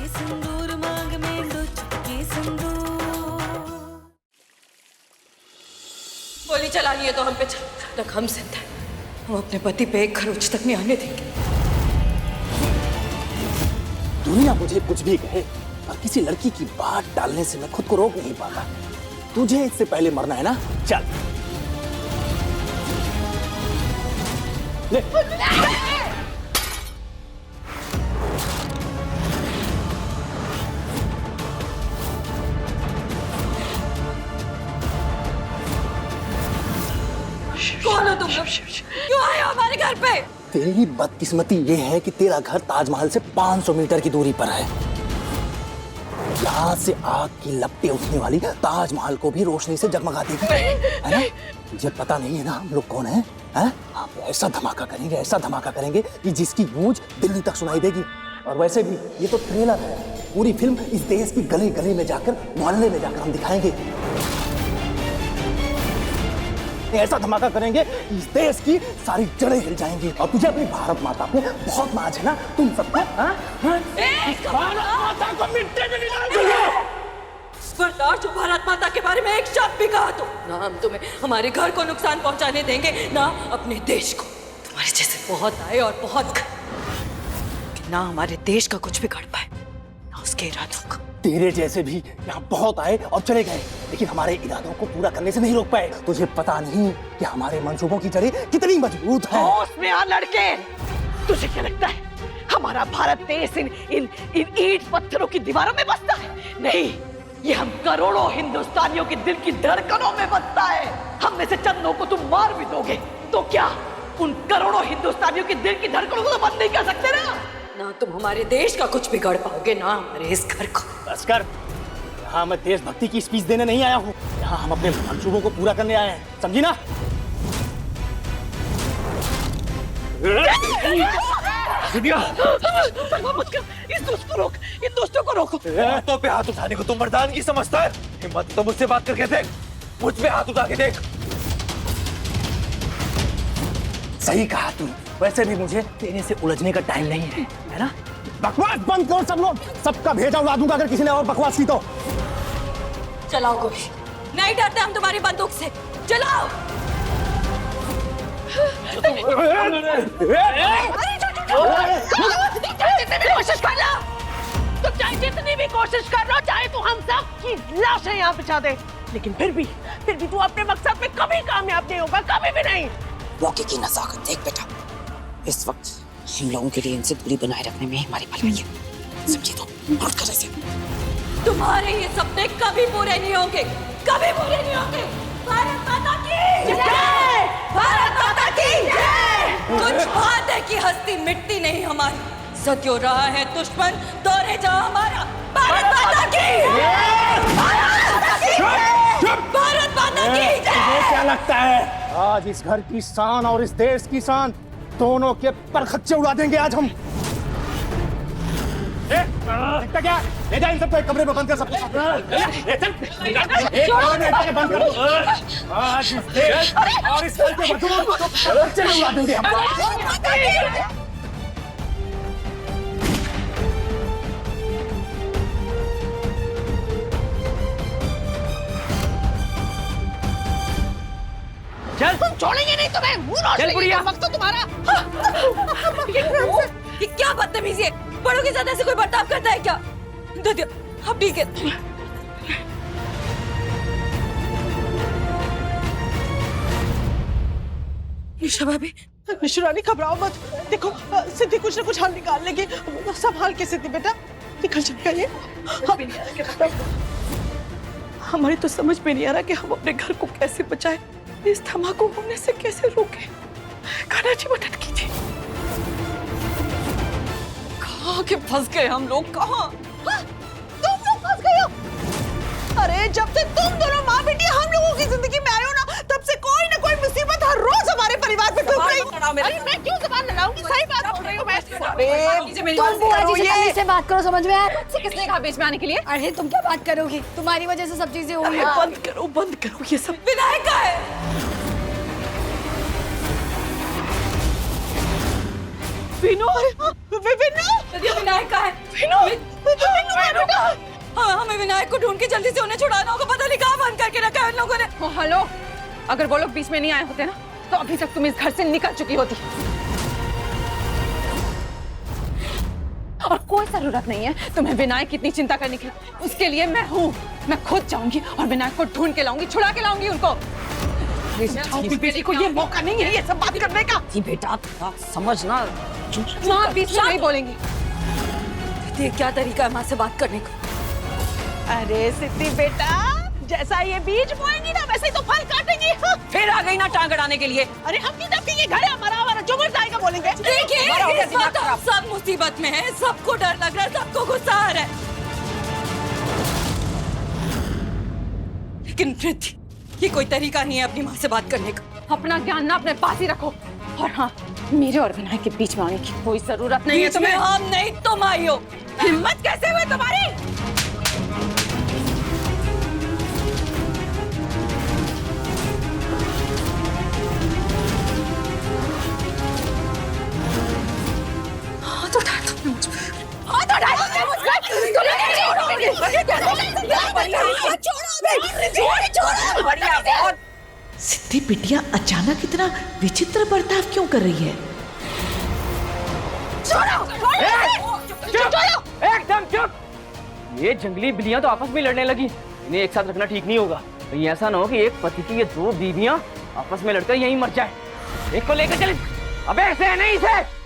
सिंदूर मांग में दो चुटकी सिंदूर। गोली चलानी है तो हम पे चल, तक हम जिंदा हैं। हम अपने पति पे एक खरोच तक नहीं आने देंगे। दुनिया मुझे कुछ भी कहे, पर किसी लड़की की बात डालने से मैं खुद को रोक नहीं पाता। तुझे इससे पहले मरना है ना? चल ले। कौन हो तुम लोग? क्यों आए हो हमारे घर पे? तेरी बदकिस्मती ये है कि तेरा घर ताजमहल से 500 मीटर की दूरी पर है। यहाँ से आग की लपटें उठने वाली ताजमहल को भी रोशनी से जगमगा देगी, है ना? मुझे पता नहीं है ना हम लोग कौन हैं? हैं? आप ऐसा धमाका करेंगे कि जिसकी गूंज दिल्ली तक सुनाई देगी। और वैसे भी ये तो ट्रेलर है, पूरी फिल्म इस देश की गली गली में जाकर, मोहल्ले में जाकर हम दिखाएंगे। ऐसा धमाका करेंगे इस देश की सारी जड़ें हिल जाएंगी। और तुझे अपनी भारत माता पे बहुत नाज है ना? तुम सबको भारत माता को मिट्टी में मिला दूंगा। खबरदार जो भारत माता के बारे में एक शब्द भी कहा तो ना हम तुम्हें हमारे घर को नुकसान पहुंचाने देंगे, ना अपने देश को। तुम्हारे जैसे बहुत आए और बहुत गए, ना हमारे देश का कुछ बिगाड़ पाए, ना उसके इरादों को। तेरे जैसे भी यहाँ बहुत आए और चले गए, लेकिन हमारे इरादों को पूरा करने से नहीं रोक पाए। तुझे पता नहीं कि हमारे मंसूबों की जड़ें कितनी मजबूत है। उसमें आ लड़के, तुझे क्या लगता है हमारा भारत देश इन ईंट पत्थरों की दीवारों में बसता है? नहीं, ये हम करोड़ों हिंदुस्तानियों के दिल की धड़कनों में बसता है। हम में से चंदों को तुम मार भी दोगे तो क्या उन करोड़ों हिंदुस्तानियों के दिल की धड़कनों को तो बंद नहीं कर सकते ना? ना तुम हमारे देश का कुछ बिगाड़ पाओगे, ना हमारे इस घर को। बस कर, यहाँ मैं देशभक्ति की स्पीच देने नहीं आया हूँ, यहाँ हम अपने मंसूबों को पूरा करने आए हैं, समझी ना? इस दोस्त को रोक, इन दोस्तों को रोको। हाथों पे हाथ उठाने को तुम मर्दानगी समझता है? हिम्मत तो मुझसे बात करके देख, मुझ पे हाथ उठा के देख। सही कहा तू। वैसे भी मुझे तेरे से उलझने का टाइम नहीं है ना? बकवास बंद करो सब लोग, सबका भेजा उड़ा दूंगा अगर किसी ने और बकवास की तो। चलाओ गोली, नहीं डरते हम तुम्हारी बंदूक से, चलाओ। कोशिश कर लो, तुम चाहे जितनी भी कोशिश कर लो, चाहे तू हम सब की लाशें यहाँ बिछा दे, लेकिन फिर भी तू अपने मकसद में कभी कामयाब नहीं होगा, कभी भी नहीं। मौके की नज़ाकत देख बेटा, इस वक्त हम लोगों के लिए इनसे दूरी बनाए रखने में हमारी भलाई है, समझी तो? नोट कर इसे। तुम्हारे ये सपने कभी पूरे नहीं होंगे, कभी पूरे नहीं होंगे। भारत माता की जय! भारत माता की जय! कुछ बात है कि हस्ती मिटती नहीं हमारी, सदियों रहा है दुश्मन, दौरे जा हमारा। भारत माता की जय! भारत माता की जय! भारत माता की जय! तुझे क्या लगता है आज इस घर की शान और इस देश की शान दोनों के परखच्चे उड़ा देंगे आज हम? देखता क्या? ले जा इन सबको एक कमरे में बंद कर, सबको बंद कर। आज इस देश और इस घर के बच्चों को परखच्चे में उड़ा देंगे हम। चल, तुम छोड़ेंगे नहीं तुम्हें, मुंह नोच लेंगे, वक्त तो तुम्हारा। ये क्या बदतमीजी है? बड़ों के साथ ऐसे कोई बर्ताव करता है क्या? दीदी, अब ठीक है। निशा भाभी, मिश्रानी घबराओ मत, देखो सिद्धि कुछ ना कुछ हल निकाल लेगी, संभाल के सिद्धि बेटा, निकल जाएगा ये। हमारी तो समझ में नहीं आ रहा कि हम अपने घर को कैसे बचाएं, इस धमाके होने से कैसे रोके। कान्हा जी मदद कीजिए। कहाँ के फंस गए हम लोग, कहाँ? तुम लोग फंस गए हो? अरे जब से तुम दोनों माँ बेटी हम लोगों की जिंदगी में आए हो ना, तब से कोई ना कोई मुसीबत हर रोज हमारे परिवार पे टूट रही है। अरे मैं क्यों जबान लड़ाऊंगी? सही बात बोल रही हूँ मैं। तुम बुआ जी से तमीज से बात करो, समझ में आया? मुझसे किसने कहा बीच में आने के लिए? अरे तुम क्या बात करोगी? तुम्हारी वजह से सब चीजें हुई। बंद करो ये सब। विनायक का है। विनो, विनायक का है। विनो, हमें विनायक को ढूंढ के जल्दी से उन्हें छुड़ाना होगा। पता नहीं कहाँ बंद करके रखा है उन लोगों ने। ओ हेलो, अगर वो लोग बीच में नहीं आए होते ना तो अभी तक तुम इस घर से निकल चुकी होती। और कोई जरूरत नहीं है तुम्हें विनायक की इतनी चिंता करने की। उसके लिए मैं हूँ। मैं खुद जाऊंगी और विनायक को ढूंढ के लाऊंगी, छुड़ा के लाऊंगी उनको। बेटी को ये मौका नहीं है ये सब बात करने का। बेटा समझना, माँ बीच में नहीं बोलेंगी। ये क्या तरीका है माँ से बात करने का? अरे सिद्धि बेटा, जैसा ये बीज बोएंगी ना वैसे ही तो फल काटेंगी। फिर आ गई ना टांग अड़ाने के लिए। अरे हम नहीं जबकि ये घर है हमारा, जो मर्द आएगा बोलेंगे। देखिए हमारा हो गया इस वक्त दिमाग खराब। सब मुसीबत में है, सबको डर लग रहा है, सबको गुस्सा आ रहा है। लेकिन प्रीति, ये कोई तरीका नहीं है अपनी माँ से बात करने का। अपना ज्ञान ना अपने पास ही रखो। और हाँ, मेरे और विनायक के बीच में आने की कोई जरूरत नहीं है बीच में तुम्हें। हम नहीं तुम आई हो। हिम्मत कैसे हुई तुम्हारी? सिद्धि बिटिया अचानक इतना विचित्र बर्ताव क्यों कर रही है? एकदम चुप। ये जंगली बिल्लियां तो आपस में लड़ने लगी, इन्हें एक साथ रखना ठीक नहीं होगा। कहीं ऐसा ना हो कि एक पति की ये दो बीवियां आपस में लड़कर यहीं मर जाए। एक को लेकर चले। अबे ऐसे नहीं इसे।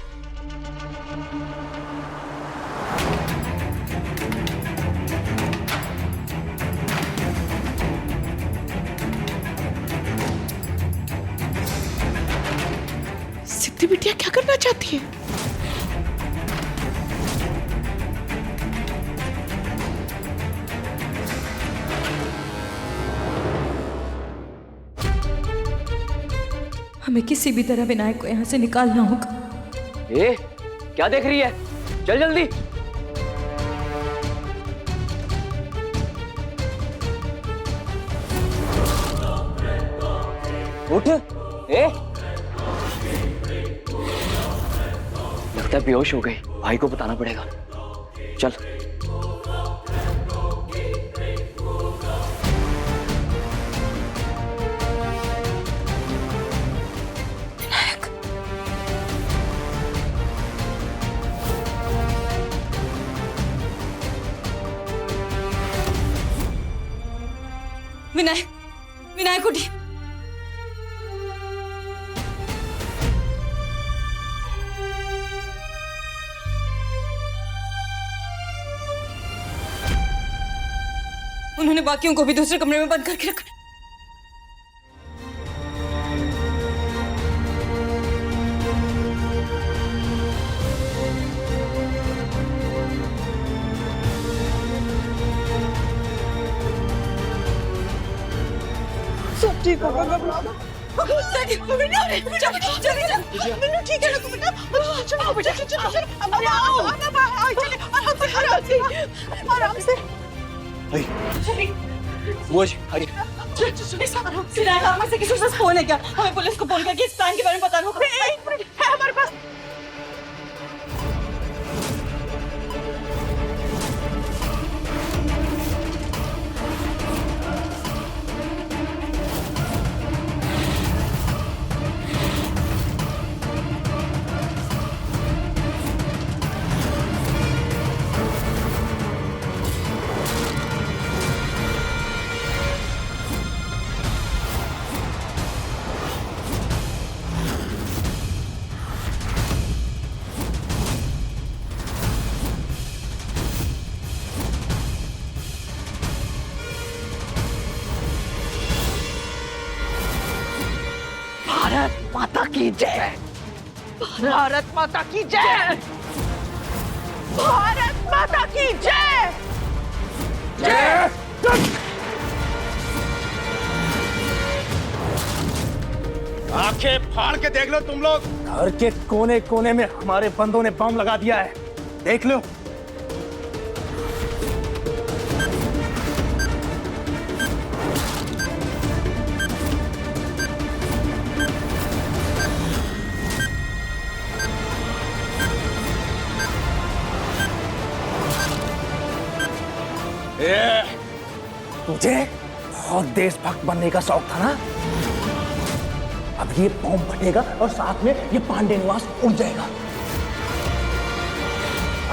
सिद्धि बिटिया क्या करना चाहती है? हमें किसी भी तरह विनायक को यहाँ से निकालना होगा। ए, क्या देख रही है? चल जल्दी। उठ। ए, लगता है बेहोश हो गई। भाई को बताना पड़ेगा। चल। विनायक, विनायक उठिए। उन्होंने बाकियों को भी दूसरे कमरे में बंद करके रखा है। सब ठीक होगा, घबरा मत। ठीक है ना तुम बेटा? चलो बेटा, चलो आराम से। वो हरी विनायक से किसी से फोन है क्या? हमें पुलिस को फोन करके इस प्लान के बारे में बताना होगा। एक मिनट है हमारे पास। भारत माता की जय। भारत माता की जय। भारत माता की जय। जय। आंखें फाड़ के देख लो तुम लोग। घर के कोने कोने में हमारे बंदों ने बम लगा दिया है, देख लो। तुझे बहुत देशभक्त बनने का शौक था ना? अब ये बॉम्ब फटेगा और साथ में ये पांडे निवास उड़ जाएगा।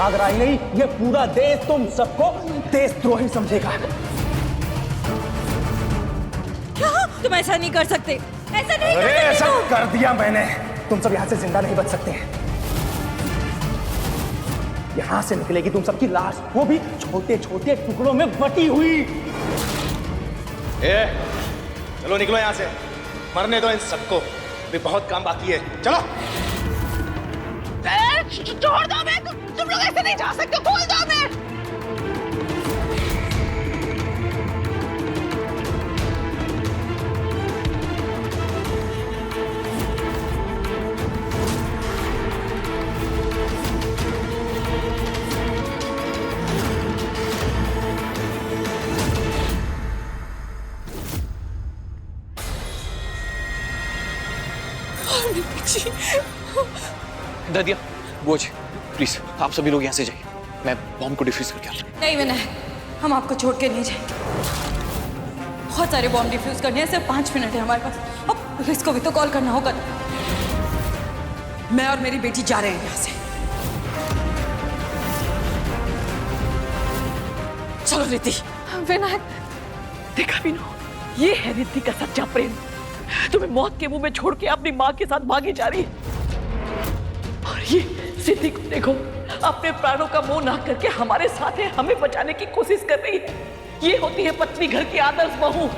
आगरा ही नहीं, ये पूरा देश तुम सबको देशद्रोही समझेगा। क्या? तुम ऐसा नहीं कर सकते, ऐसा नहीं कर अरे सकते ऐसा तुम। कर दिया मैंने, तुम सब यहां से जिंदा नहीं बच सकते। यहां से निकलेगी तुम सबकी लाश, वो भी छोटे छोटे टुकड़ों में बटी हुई। चलो निकलो यहाँ से, मरने दो इन सबको, भी बहुत काम बाकी है। चलो। छोड़ दो मैं, तुम लोग ऐसे नहीं जा सकते, खोल दो मैं। दादिया, बोझ, प्लीज आप सभी लोग यहाँ से जाइए, मैं बॉम्ब को डिफ्यूज करके आता हूँ। नहीं विनायक, हम आपको छोड़ के नहीं जाएंगे। बहुत सारे बॉम्ब डिफ्यूज करने हैं, सिर्फ 5 मिनट है हमारे पास। अब पुलिस को भी तो कॉल करना होगा। मैं और मेरी बेटी जा रहे हैं यहाँ से। चलो रिद्धि। विनायक, देखा विनो, ये है रिद्धि का सच्चा प्रेम। तुम्हें मौत के मुंह में छोड़ के अपनी माँ के साथ भागी जा रही है। और ये सिद्धि को देखो, अपने प्राणों का मोह ना करके हमारे साथ है, हमें बचाने की कोशिश कर रही है। ये होती है पत्नी, घर की आदर्श बहू।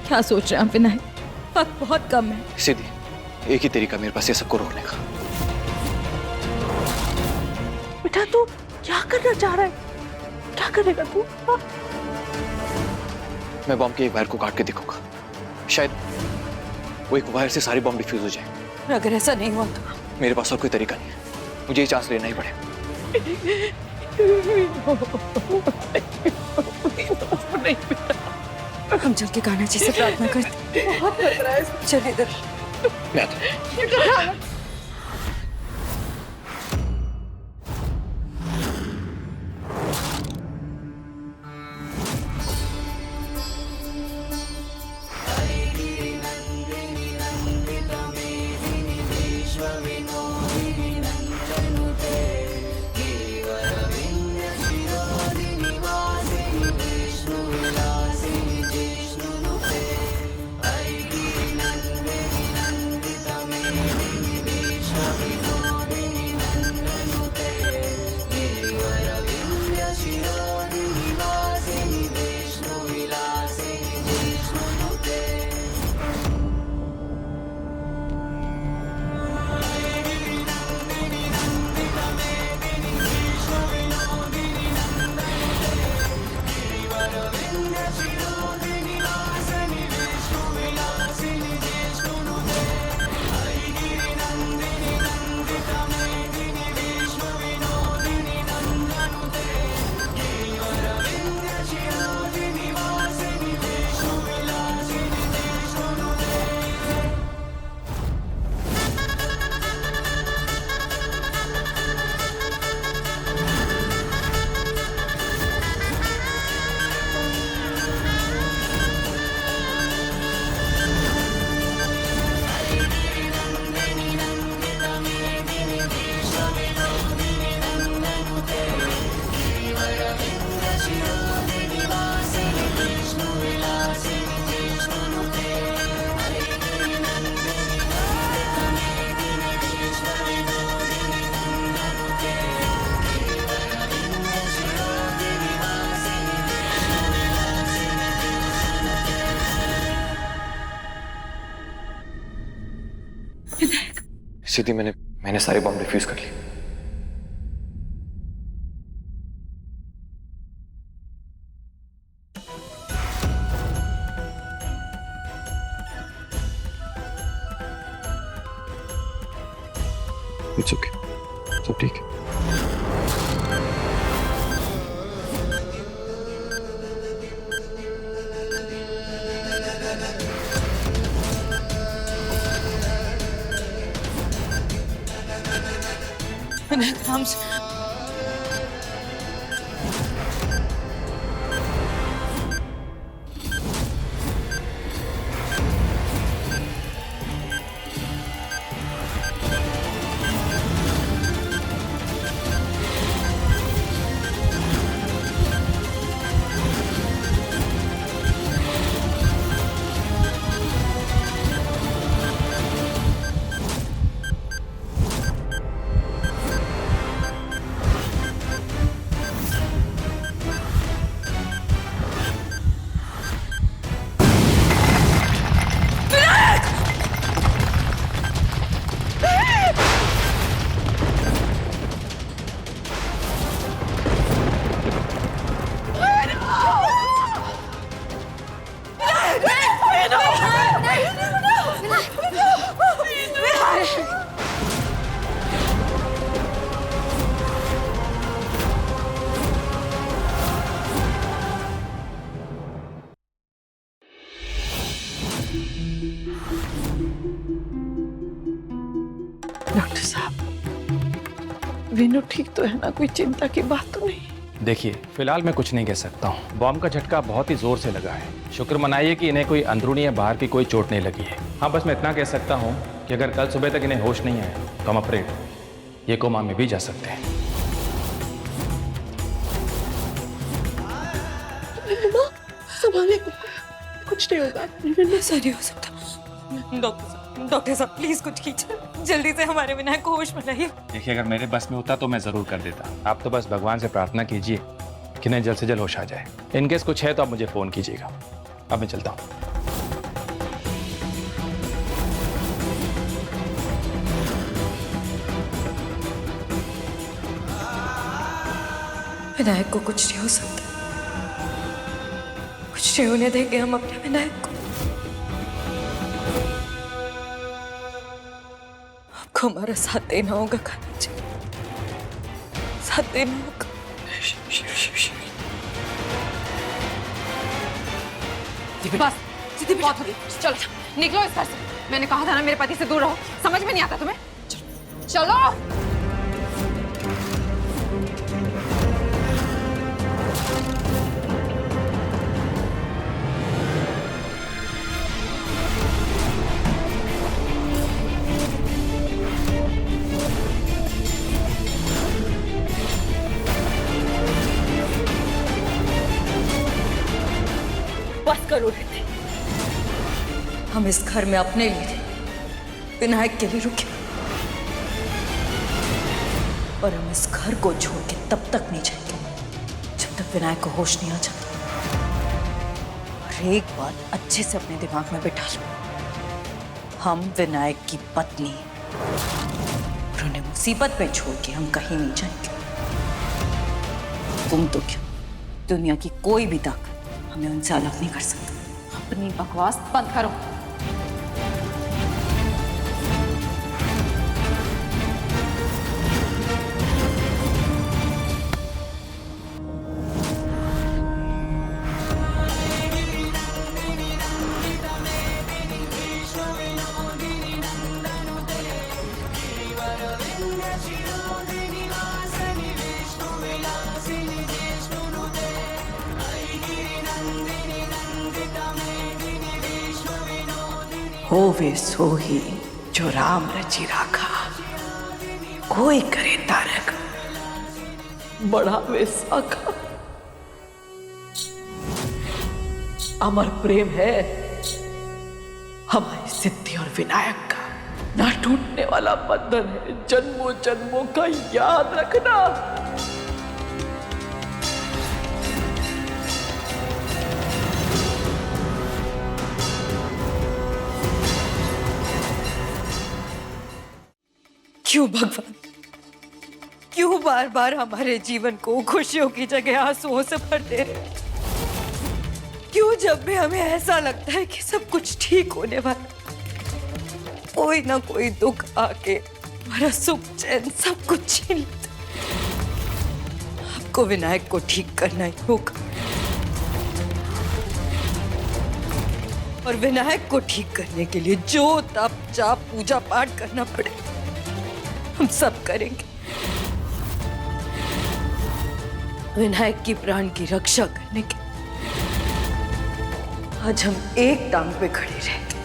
क्या सोच रहे हैं आप विनायक? वक्त बहुत कम है। सीधी एक ही तरीका मेरे पास ये सबको रोकने का। बेटा तू क्या करना चाह रहा है? क्या करेगा तू? मैं बॉम्ब के एक वायर को काट के दिखाऊंगा, शायद वो एक वायर से सारी बॉम्ब डिफ्यूज हो जाए। अगर ऐसा नहीं हुआ तो मेरे पास और कोई तरीका नहीं है, मुझे ये चांस लेना ही पड़ेगा। हम चल के कान्हा जी से प्रार्थना करते। बहुत लग रहा है, चलिए इधर। मैं आता हूं। सीधी मैंने सारे बॉम्ब डिफ्यूज कर लिए। इट्स ओके, सब ठीक है। तीनों ठीक तो है ना, कोई चिंता की बात तो नहीं? देखिए, फिलहाल मैं कुछ नहीं कह सकता हूँ। बॉम्ब का झटका बहुत ही जोर से लगा है। शुक्र मनाइए कि इन्हें कोई अंदरूनी या बाहर की कोई चोट नहीं लगी है। हाँ, बस मैं इतना कह सकता हूँ कि अगर कल सुबह तक इन्हें होश नहीं आए तो हम अफ्रेड ये कोमा में भी जा सकते हैं। कुछ नहीं होगा। ऐसा नहीं हो सकता। डॉक्टर साहब प्लीज कुछ कीजिए, जल्दी से हमारे विनायक को होश में लाइए। देखिए, अगर मेरे बस में होता तो मैं ज़रूर कर देता। आप तो बस भगवान से प्रार्थना कीजिए कि इन्हें जल्द से जल्द होश आ जाए। इनकेस कुछ है तो आप मुझे फ़ोन कीजिएगा। अब मैं चलता हूँ। विनायक को कुछ नहीं हो सकता, कुछ नहीं होने देंगे हम अपने विनायक को। आपको हमारा साथ देना होगा खाना जी, साथ देना होगा। बस जितनी बहुत हो गई, चलो निकलो इस घर से। मैंने कहा था ना मेरे पति से दूर रहो, समझ में नहीं आता तुम्हें? चलो। बस करो रिद्धि, हम इस घर में अपने लिए विनायक के लिए रुके, और हम इस घर को छोड़ के तब तक नहीं जाएंगे जब तक विनायक को होश नहीं आ जाता। और एक बात अच्छे से अपने दिमाग में बिठा लो, हम विनायक की पत्नी और उन्हें मुसीबत में छोड़ के हम कहीं नहीं जाएंगे। तुम तो क्या, दुनिया की कोई भी ताकत हमें उनसे अलग नहीं कर सकता। अपनी बकवास बंद करो। होवे सोही जो राम रचि राखा, कोई करे तारक बढ़ावे साखा। अमर प्रेम है हमारी सिद्धि और विनायक का, ना टूटने वाला बंधन है, जन्मों जन्मों का याद रखना। क्यों भगवान, क्यों बार बार हमारे जीवन को खुशियों की जगह आंसुओं से भर दे रहे? क्यों जब भी हमें ऐसा लगता है कि सब कुछ ठीक होने वाला, कोई ना कोई दुख आके हमारा सुख चैन सब कुछ छीन लेता? आपको विनायक को ठीक करना ही होगा, और विनायक को ठीक करने के लिए जो तप जाप पूजा पाठ करना पड़े हम सब करेंगे। विनायक की प्राण की रक्षा करने के आज हम एक टांग पे खड़े रहेंगे।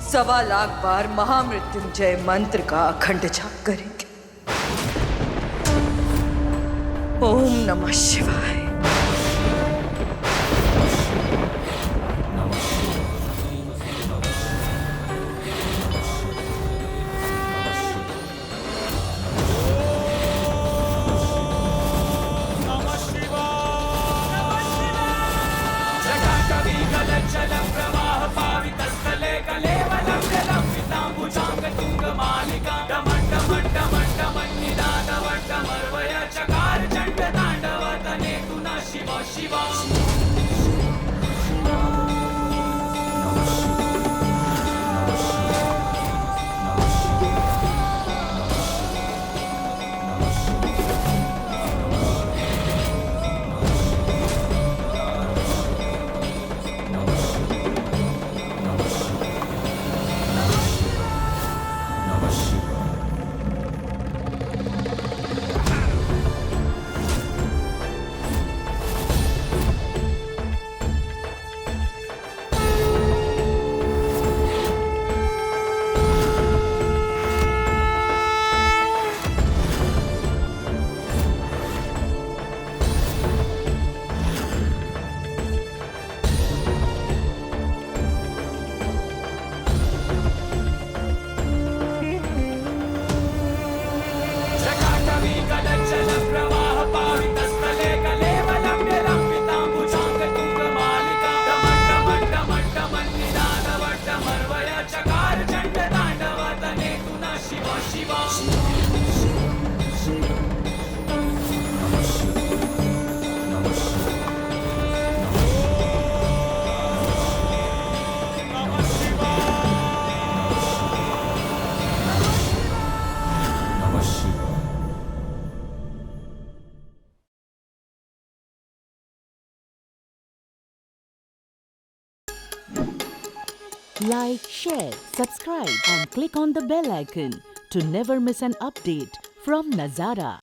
1.25 लाख बार महामृत्युंजय मंत्र का अखंड जाप करेंगे। ओम नमः शिवाय। चकार चंड तांडव तने Like, share, subscribe and click on the bell icon to never miss an update from Nazara.